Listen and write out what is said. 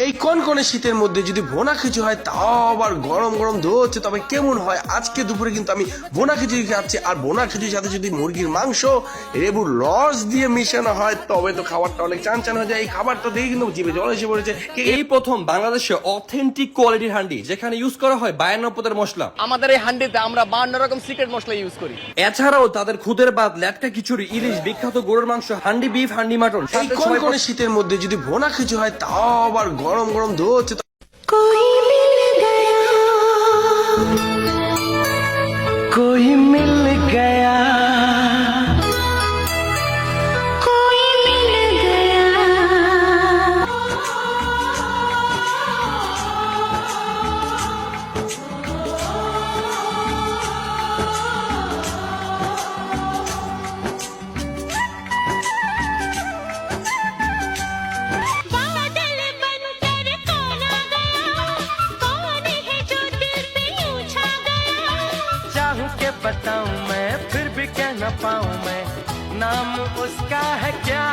এই কনকনে শীতের মধ্যে যদি ভোনা খিচুড়ি হয় তাও আবার গরম গরম ধোচ্ছে তবে কেমন হয়। আজকে দুপুরে কিন্তু আমি ভোনা খিচুড়ি খাচ্ছি, আর ভোনা খিচুড়ির সাথে যদি মুরগির মাংস লেবুর রস দিয়ে মিশানো হয় তবে তো খাবারটা অনেক চান হয়ে যায়। এই খাবারটা দেখে কিন্তু জিভে জল এসে পড়েছে। এই প্রথম বাংলাদেশে অথেন্টিক কোয়ালিটির হান্ডি যেখানে ইউজ করা হয় 52 পদের মশলা। আমাদের এই হান্ডিতে আমরা 52 রকম সিক্রেট মশলা ইউজ করি। এছাড়াও তাদের খুদের ভাত, ল্যাটকা খিচুড়ি, ইলিশ, বিখ্যাত গরুর মাংস, হান্ডি বিফ, হান্ডি মাটন। এই কনকনে শীতের মধ্যে যদি ভোনা খিচুড়ি হয় তাও আবার গরম গরম ধোচ্ছে। कोई मिल गया कोई मिल गया बादल बनकर कौन आ गया कौन है जो दिल पे यूं छा गया चाहूं के बताऊं मैं फिर भी कह न पाऊं मैं नाम उसका है क्या